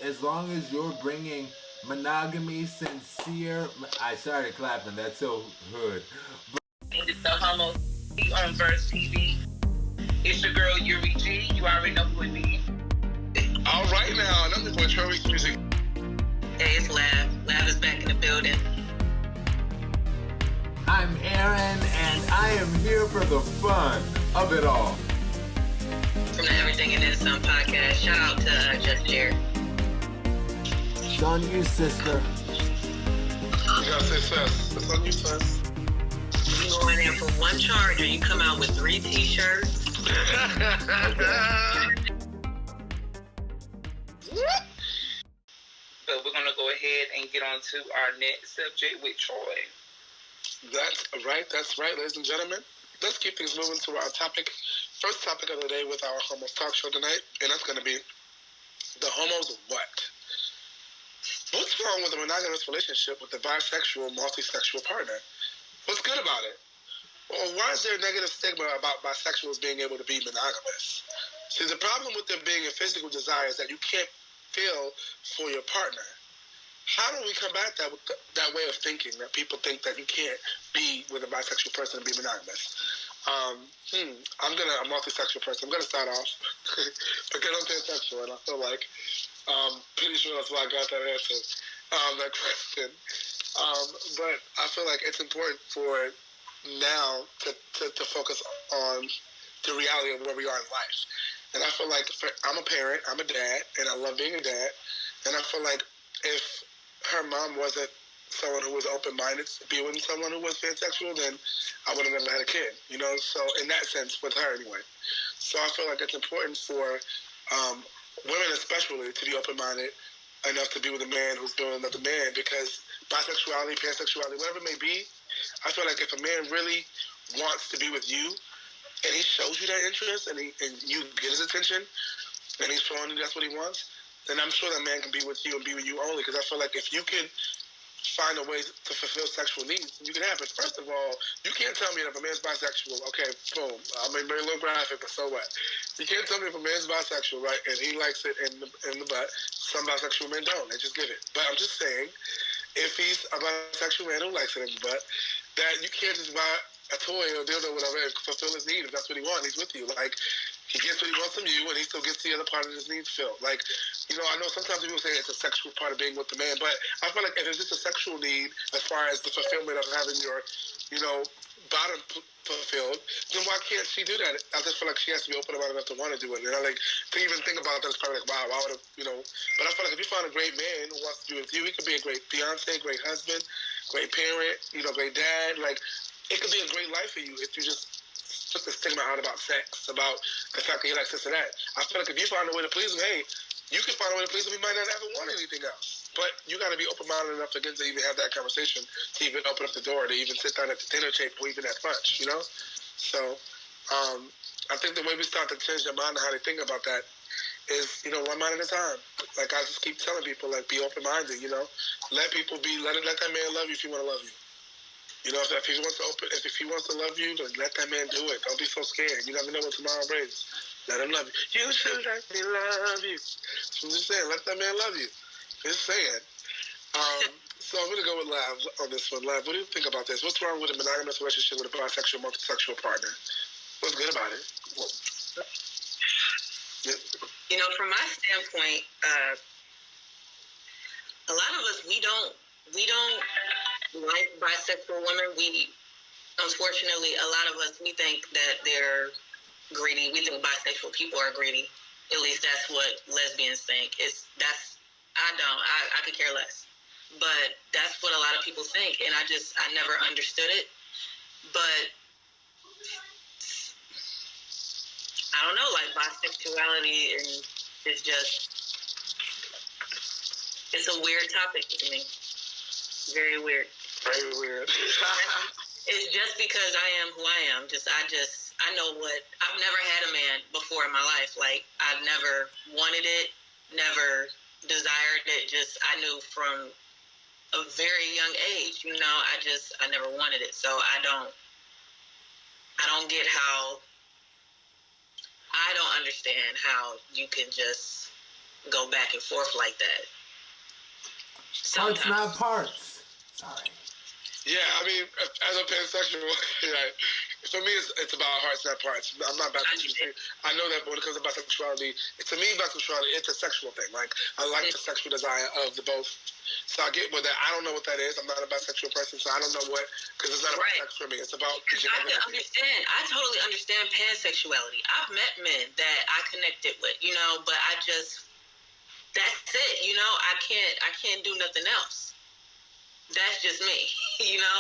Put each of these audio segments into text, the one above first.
as long as you're bringing monogamy, sincere. I started clapping. That's so hood. It's the Homo on Verse TV. It's your girl Yuri G. You already know who it is. All right now, another for Troy's music. Hey, it's Lav. Lav is back in the building. I'm Aaron, and I am here for the fun of it all. From the Everything and Then Some podcast. Shout out to Just Jared. It's on you, sister. You gotta say sus. It's on you, sus. You go in there for one charge, or you come out with 3 t-shirts. So we're gonna go ahead and get on to our next subject with Troy. That's right, ladies and gentlemen. Let's keep things moving to our topic. First topic of the day with our Homos Talk Show tonight, and that's gonna be the homos what? What's wrong with a monogamous relationship with a bisexual, multisexual partner? What's good about it? Or why is there a negative stigma about bisexuals being able to be monogamous? See, the problem with there being a physical desire is that you can't feel for your partner. How do we combat that way of thinking, that people think that you can't be with a bisexual person and be monogamous? I'm a multisexual person. I'm going to start off because I'm pansexual, and I feel like pretty sure that's why I got that answer, that question. But I feel like it's important for now to focus on the reality of where we are in life. And I feel like I'm a parent, I'm a dad, and I love being a dad. And I feel like if her mom wasn't someone who was open-minded to be with someone who was pansexual, then I would have never had a kid, you know? So in that sense, with her anyway. So I feel like it's important for women especially to be open-minded enough to be with a man who's doing another man, because bisexuality, pansexuality, whatever it may be, I feel like if a man really wants to be with you and he shows you that interest and you get his attention and he's showing you that's what he wants, then I'm sure that man can be with you and be with you only, because I feel like if you can find a way to fulfill sexual needs, you can have it. First of all, you can't tell me that if a man's bisexual, okay, boom, I may be a little graphic, but so what? You can't tell me if a man's bisexual, right, and he likes it in the butt. Some bisexual men don't. They just get it. But I'm just saying, if he's a bisexual man who likes it in the butt, that you can't just buy a toy or dildo or whatever and fulfill his need if that's what he wants. He's with you. Like, he gets what he wants from you, and he still gets the other part of his needs filled. Like, you know, I know sometimes people say it's a sexual part of being with the man, but I feel like if it's just a sexual need as far as the fulfillment of having your, you know, bottom fulfilled, then why can't she do that? I just feel like she has to be open about enough to want to do it. And I like to even think about that. It's probably like, wow, why would have, you know? But I feel like if you find a great man who wants to be with you, he could be a great fiance, great husband, great parent, you know, great dad. Like, it could be a great life for you if you just took the stigma out about sex, about the fact that he likes this or that. I feel like if you find a way to please him, hey, you can find a way to please him. He might not ever want anything else. But you got to be open-minded enough to get to even have that conversation, to even open up the door, to even sit down at the dinner table, even at lunch, you know? So I think the way we start to change their mind and how they think about that is, you know, one mind at a time. Like I just keep telling people, like, be open-minded, you know? Let people be, let that man love you if he want to love you. You know, if he wants to love you, then let that man do it. Don't be so scared. You never know what tomorrow brings. Let him love you. You should let me love you. So I'm just saying, let that man love you. Just saying. So I'm going to go with Lav on this one. Lav, what do you think about this? What's wrong with a monogamous relationship with a bisexual, multisexual partner? What's good about it? Well, yeah. You know, from my standpoint, a lot of us, we don't like bisexual women. Unfortunately, a lot of us, we think that they're greedy. We think bisexual people are greedy. At least that's what lesbians think. I could care less. But that's what a lot of people think, and I never understood it. But I don't know, like bisexuality is just, it's a weird topic to me. Very weird. Very weird. It's just because I am who I am. I know what, I've never had a man before in my life. Like, I've never wanted it, never desired it. I knew from a very young age, you know, I never wanted it. So I don't get how, I don't understand how you can just go back and forth like that. Parts, Sometimes. not parts. Sorry. Yeah, I mean, as a pansexual, like, for me, it's about hearts, not parts. I'm not bisexual. I know that when it comes to bisexuality, to me, bisexuality, it's a sexual thing. Like, I like the sexual desire of the both. So I get with that. I don't know what that is. I'm not a bisexual person, so I don't know what, because it's not about sex for me. It's about I can understand. I totally understand pansexuality. I've met men that I connected with, you know, but I just, that's it, you know. I can't do nothing else. That's just me, you know?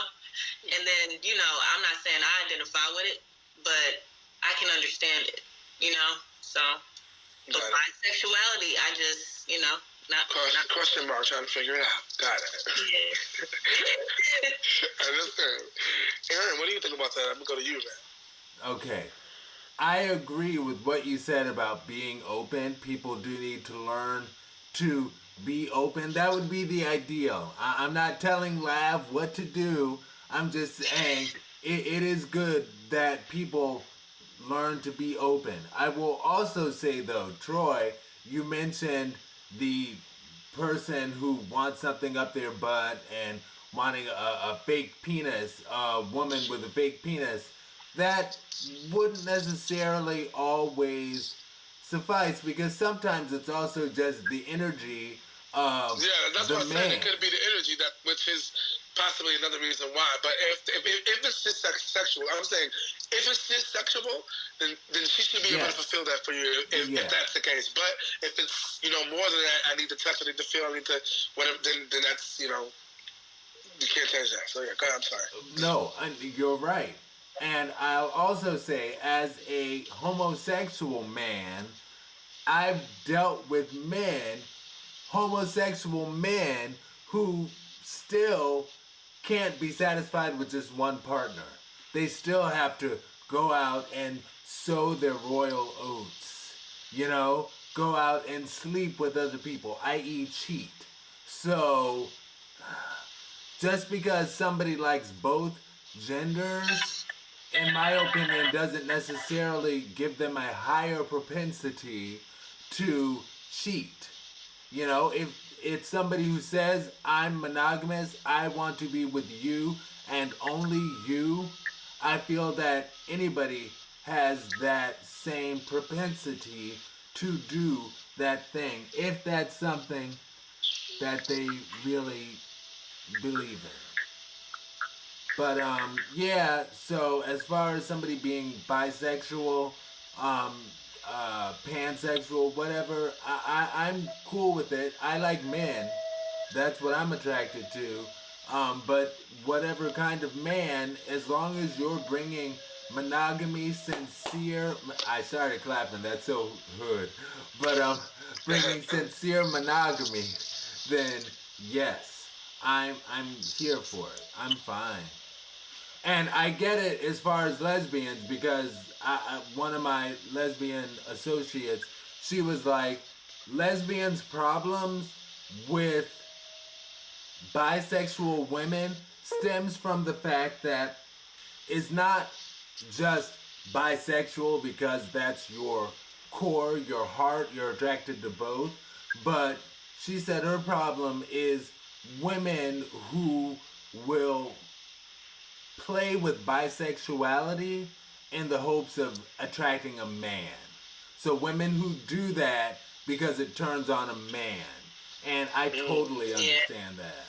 And then, you know, I'm not saying I identify with it, but I can understand it, you know? So, but bisexuality, I just, you know, not question mark, trying to figure it out. Got it. Yeah. I understand. Aaron, what do you think about that? I'm going to go to you, man. Okay. I agree with what you said about being open. People do need to learn to be open. That would be the ideal. I'm not telling Lav what to do. I'm just saying it is good that people learn to be open. I will also say, though, Troy, you mentioned the person who wants something up their butt and wanting a fake penis, a woman with a fake penis. That wouldn't necessarily always suffice, because sometimes it's also just the energy of that's the what I'm man. saying. It could be the energy, that which is possibly another reason why. But if it's just sexual, I'm saying if it's just sexual, then she should be able to fulfill that for you if that's the case. But if it's, you know, more than that, I need to touch, I need to feel, I need to whatever, then that's, you know, you can't change that. So yeah, go ahead, I'm sorry. No, you're right. And I'll also say, as a homosexual man, I've dealt with men, homosexual men, who still can't be satisfied with just one partner. They still have to go out and sow their royal oats. You know, go out and sleep with other people, i.e. cheat. So, just because somebody likes both genders, in my opinion, doesn't necessarily give them a higher propensity to cheat. You know, if it's somebody who says, I'm monogamous, I want to be with you and only you, I feel that anybody has that same propensity to do that thing, if that's something that they really believe in. But yeah, so as far as somebody being bisexual, pansexual, whatever, I'm cool with it. I like men. That's what I'm attracted to. But whatever kind of man, as long as you're bringing monogamy, sincere, I started clapping, that's so hood. But bringing sincere monogamy, then yes, I'm here for it. I'm fine. And I get it as far as lesbians, because one of my lesbian associates, she was like, lesbians' problems with bisexual women stems from the fact that it's not just bisexual because that's your core, your heart, you're attracted to both, but she said her problem is women who will play with bisexuality in the hopes of attracting a man. So women who do that because it turns on a man. And I totally understand that.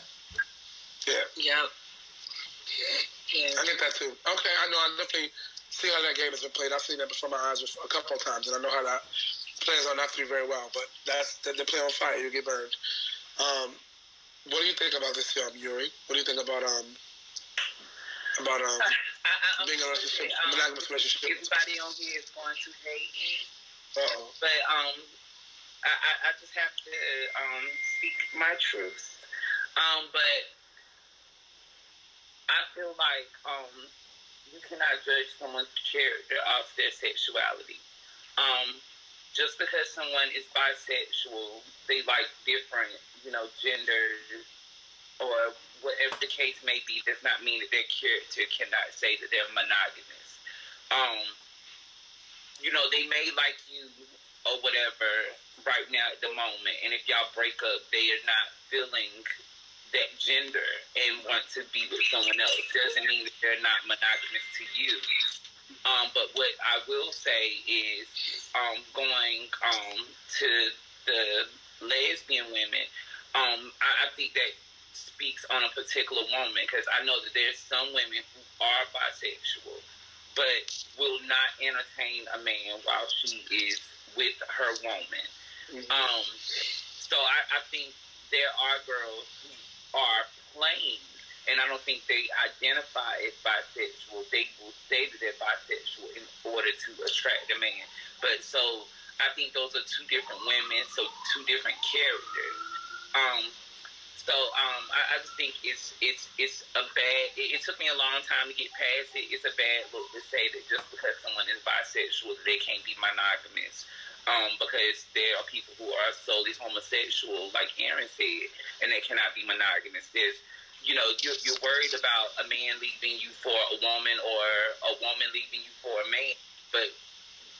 Yeah. I get that too. Okay, I know. I definitely see how that game has been played. I've seen that before my eyes a couple of times, and I know how that plays on not to be very well. But they play on fire, you get burned. What do you think about this, Yuri? What do you think about being in a relationship, monogamous relationship? Everybody on here is going to hate me. Uh-oh. But I just have to speak my truth. But I feel like you cannot judge someone's character off their sexuality. Just because someone is bisexual, they like different, genders, or whatever the case may be, does not mean that their character cannot say that they're monogamous. They may like you or whatever right now at the moment, and if y'all break up, they are not feeling that gender and want to be with someone else, doesn't mean that they're not monogamous to you. But what I will say is, going to the lesbian women, I think that speaks on a particular woman, because I know that there's some women who are bisexual, but will not entertain a man while she is with her woman. So I think there are girls who are plain, and I don't think they identify as bisexual. They will say that they're bisexual in order to attract a man. But so I think those are two different women, so two different characters. I just think it's a bad. It took me a long time to get past it. It's a bad look to say that just because someone is bisexual, they can't be monogamous. Because there are people who are solely homosexual, like Aaron said, and they cannot be monogamous. There's, you're worried about a man leaving you for a woman or a woman leaving you for a man, but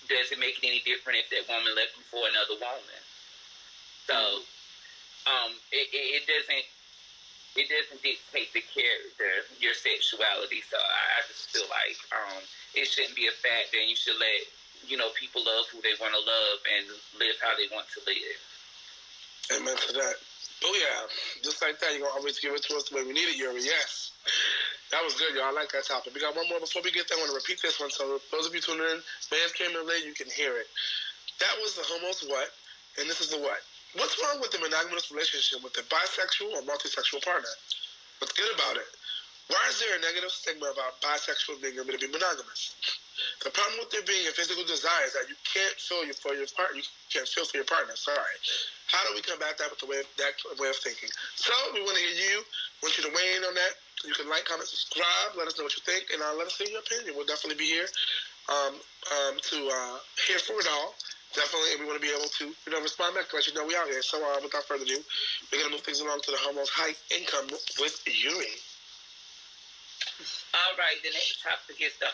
does it make it any different if that woman left you for another woman? So, it doesn't dictate the character, your sexuality. So I just feel like it shouldn't be a factor, and you should let people love who they want to love and live how they want to live. Amen to that. Oh yeah, just like that, you're gonna always give it to us the way we need it, Yuri. Yes, that was good, y'all. I like that topic. We got one more before we get there. I want to repeat this one, so those of you tuning in, fans came in late, you can hear it. That was the homo's what, and this is the what. What's wrong with the monogamous relationship with a bisexual or multisexual partner? What's good about it? Why is there a negative stigma about bisexual being able to be monogamous? The problem with there being a physical desire is that you can't feel for your partner. You can't feel for your partner. Sorry. How do we combat that with that way of thinking? So we want to hear you. Want you to weigh in on that. You can like, comment, subscribe. Let us know what you think, and let us hear your opinion. We'll definitely be here to hear from it all. Definitely, and we want to be able to respond back. Let you know we out here. So without further ado, we're gonna move things along to the homo's high income with Yuri. All right, the next topic is the